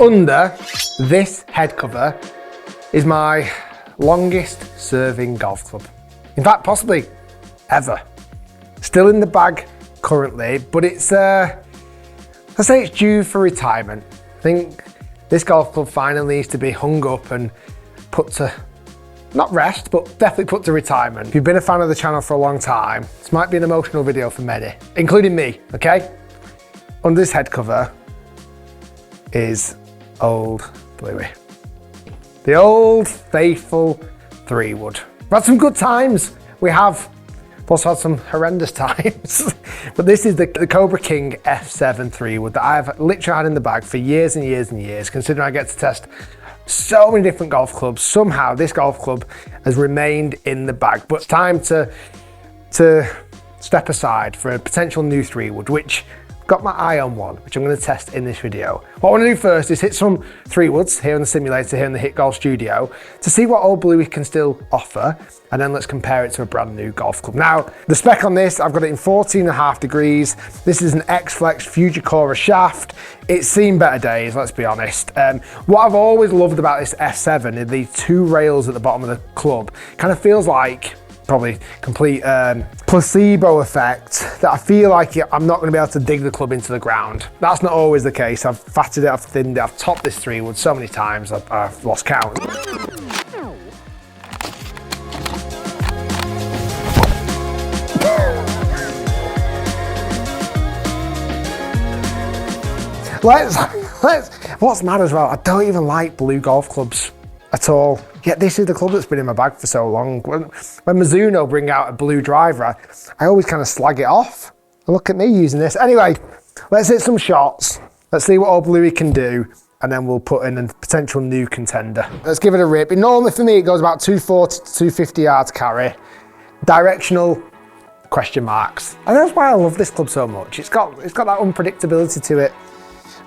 Under this head cover is my longest serving golf club. In fact, possibly ever. Still in the bag currently, but it's, let's say it's due for retirement. I think this golf club finally needs to be hung up and put to, not rest, but definitely put to retirement. If you've been a fan of the channel for a long time, this might be an emotional video for many, including me, okay? Under this head cover is Old Bluey. The old faithful 3-wood. We've had some good times. We have also had some horrendous times. But this is the Cobra King F7 3-wood that I've literally had in the bag for years and years and years, considering I get to test so many different golf clubs. Somehow this golf club has remained in the bag, but it's time to step aside for a potential new 3-wood, which I've got my eye on one, which I'm going to test in this video. What I want to do first is hit some 3-woods here in the simulator, here in the H.I.T Golf studio, to see what Old Bluey can still offer, and then let's compare it to a brand new golf club. Now, the spec on this, I've got it in 14.5 degrees. This is an X-Flex Fujikura shaft. It's seen better days, let's be honest. What I've always loved about this F7 is the 2 rails at the bottom of the club. Kind of feels like probably complete placebo effect that I feel like I'm not going to be able to dig the club into the ground. That's not always the case. I've fatted it, I've thinned it, I've topped this 3-wood so many times I've lost count. What's mad as well, I don't even like blue golf clubs at all. Yet this is the club that's been in my bag for so long. When Mizuno bring out a blue driver, I always kind of slag it off. And look at me using this. Anyway, let's hit some shots. Let's see what Old Bluey can do, and then we'll put in a potential new contender. Let's give it a rip. Normally for me, it goes about 240 to 250 yards carry. Directional, question marks. And that's why I love this club so much. It's got that unpredictability to it,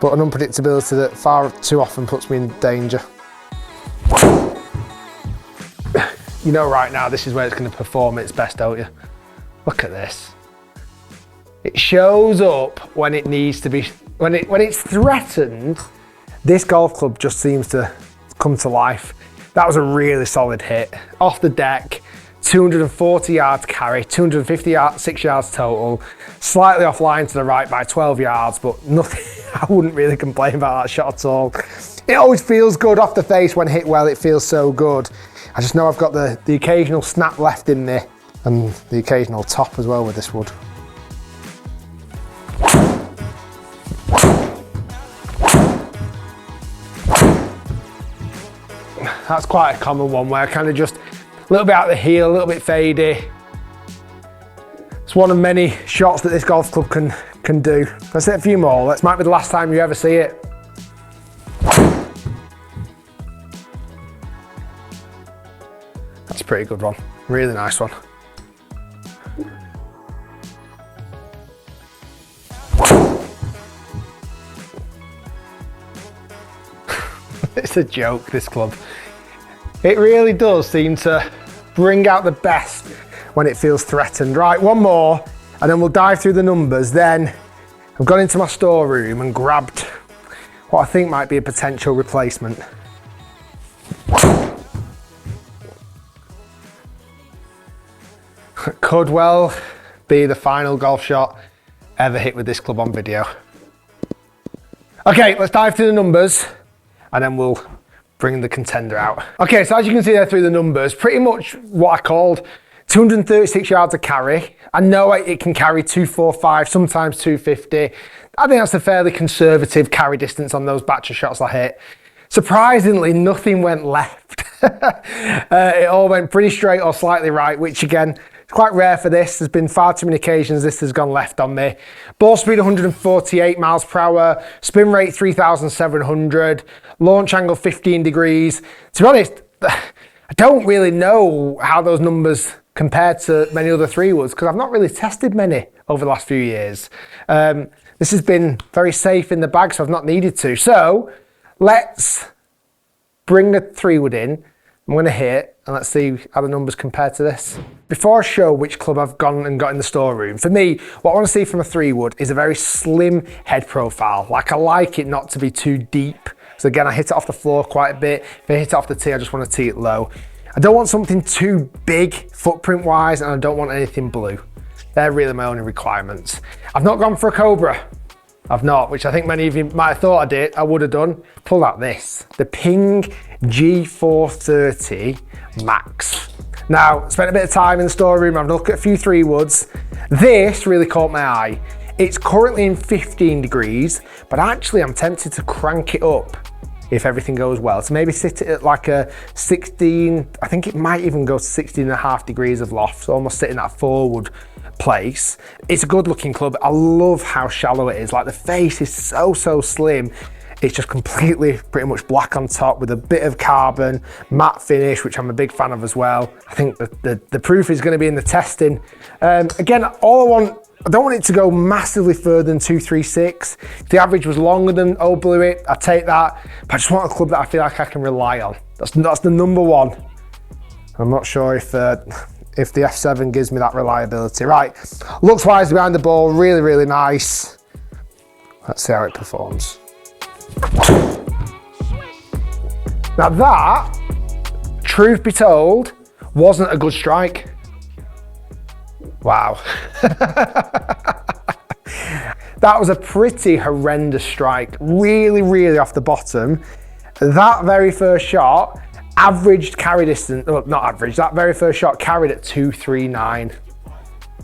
but an unpredictability that far too often puts me in danger. You know right now this is where it's going to perform its best, don't you? Look at this. It shows up when it needs to be, when it's threatened. This golf club just seems to come to life. That was a really solid hit. Off the deck, 240 yards carry, 256 yards total, slightly offline to the right by 12 yards, but nothing, I wouldn't really complain about that shot at all. It always feels good off the face when hit well, it feels so good. I just know I've got the occasional snap left in there and the occasional top as well with this wood. That's quite a common one where I kind of just a little bit out the heel, a little bit fadey. It's one of many shots that this golf club can do. Let's hit a few more. This might be the last time you ever see it. That's a pretty good one. Really nice one. It's a joke, this club. It really does seem to bring out the best when it feels threatened. Right, one more, and then we'll dive through the numbers. Then I've gone into my storeroom and grabbed what I think might be a potential replacement. Could well be the final golf shot ever hit with this club on video. Okay, let's dive through the numbers and then we'll bring the contender out. Okay, so as you can see there through the numbers, pretty much what I called 236 yards of carry. I know it can carry 245, sometimes 250. I think that's a fairly conservative carry distance on those batch of shots I hit. Surprisingly, nothing went left. It all went pretty straight or slightly right, which again, it's quite rare for this. There's been far too many occasions this has gone left on me. Ball speed 148 miles per hour, spin rate 3,700, launch angle 15 degrees. To be honest, I don't really know how those numbers compare to many other 3-woods because I've not really tested many over the last few years. This has been very safe in the bag, so I've not needed to. So let's bring the 3-wood in. I'm going to hit and let's see how the numbers compare to this. Before I show which club I've gone and got in the storeroom, for me, what I want to see from a 3-wood is a very slim head profile. Like I like it not to be too deep So again, I hit it off the floor quite a bit. If I hit it off the tee, I just want to tee it low. I don't want something too big footprint wise, and I don't want anything blue. They're really my only requirements. I've not gone for a Cobra. I've not, which I think many of you might have thought I would have done. Pull out this, the Ping G430 Max. Now, spent a bit of time in the storeroom, I've looked at a few 3-woods. This really caught my eye. It's currently in 15 degrees, but actually I'm tempted to crank it up if everything goes well. So maybe sit it at like a 16, I think it might even go to 16.5 degrees of loft, so almost sitting at a 4-wood place. It's a good looking club. I love how shallow it is. Like the face is so slim. It's just completely pretty much black on top with a bit of carbon, matte finish, which I'm a big fan of as well. I think the proof is going to be in the testing. Again, I don't want it to go massively further than 236. If the average was longer than Old Bluey, I'd take that. But I just want a club that I feel like I can rely on. That's the number one. I'm not sure if the F7 gives me that reliability. Right, looks wise behind the ball, really nice. Let's see how it performs. Now that, truth be told, wasn't a good strike. Wow. That was a pretty horrendous strike. Really off the bottom. That very first shot averaged carry distance, well, not average, that very first shot carried at 239.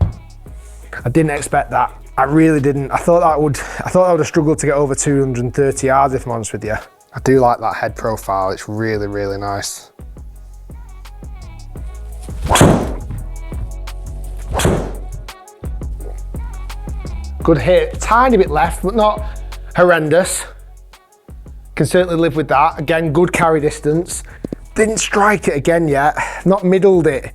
I didn't expect that. I really didn't. I thought I would have struggled to get over 230 yards, if I'm honest with you. I do like that head profile. It's really nice. Good hit, tiny bit left, but not horrendous. Can certainly live with that. Again, good carry distance. Didn't strike it again yet, not middled it.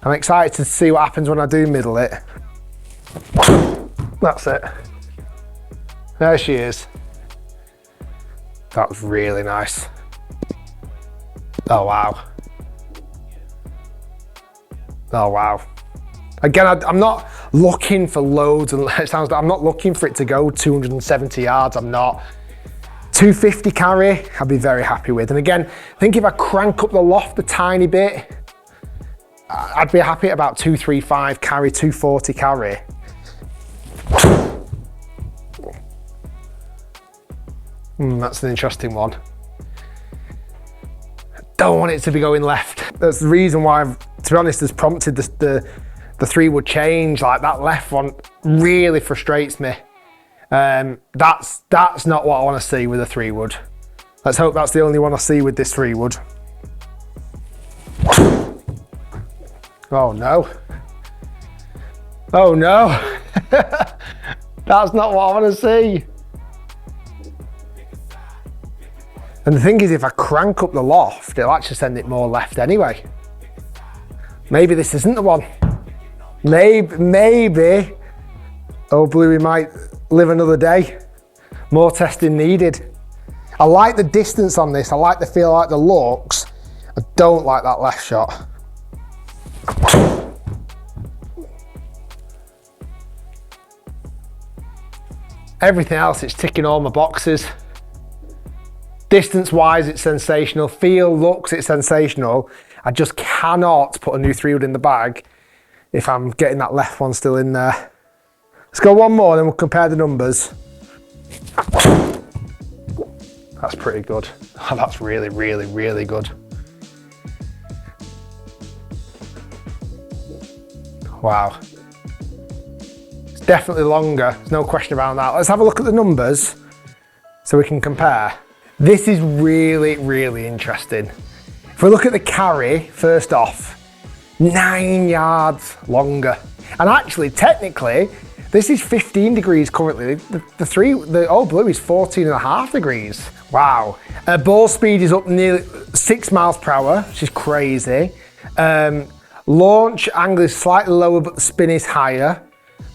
I'm excited to see what happens when I do middle it. That's it. There she is. That was really nice. Oh wow. Oh wow. Again, I'm not looking for loads, and it sounds like I'm not looking for it to go 270 yards. I'm not. 250 carry, I'd be very happy with. And again, I think if I crank up the loft a tiny bit, I'd be happy at about 235 carry, 240 carry. That's an interesting one. Don't want it to be going left. That's the reason why, to be honest, has prompted the 3-wood change. Like that left one really frustrates me. That's not what I want to see with a 3-wood. Let's hope that's the only one I see with this 3-wood. Oh no. Oh no. That's not what I want to see. And the thing is, if I crank up the loft, it'll actually send it more left anyway. Maybe this isn't the one. Maybe Old Bluey might live another day. More testing needed. I like the distance on this. I like the feel, I like the looks. I don't like that left shot. Everything else, it's ticking all my boxes. Distance wise, it's sensational. Feel, looks, it's sensational. I just cannot put a new 3-wood in the bag if I'm getting that left one still in there. Let's go one more, then we'll compare the numbers. That's pretty good. Oh, that's really good. Wow. It's definitely longer, there's no question about that. Let's have a look at the numbers so we can compare. This is really interesting. If we look at the carry, first off, 9 yards longer. And actually, technically, this is 15 degrees currently. The Old Bluey is 14.5 degrees. Wow. Ball speed is up nearly 6 miles per hour, which is crazy. Launch angle is slightly lower, but the spin is higher.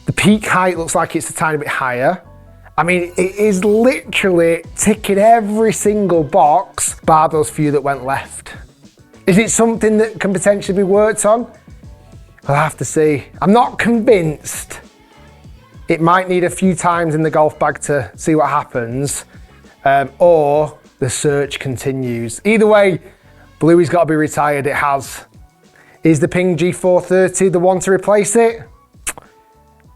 The peak height looks like it's a tiny bit higher. I mean, it is literally ticking every single box, bar those few that went left. Is it something that can potentially be worked on? We'll have to see. I'm not convinced. It might need a few times in the golf bag to see what happens, or the search continues. Either way, Bluey's got to be retired. It has. Is the Ping G430 the one to replace it?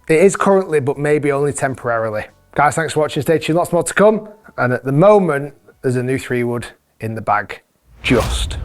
It is currently, but maybe only temporarily. Guys, thanks for watching. Stay tuned, lots more to come. And at the moment, there's a new 3-wood in the bag. Just.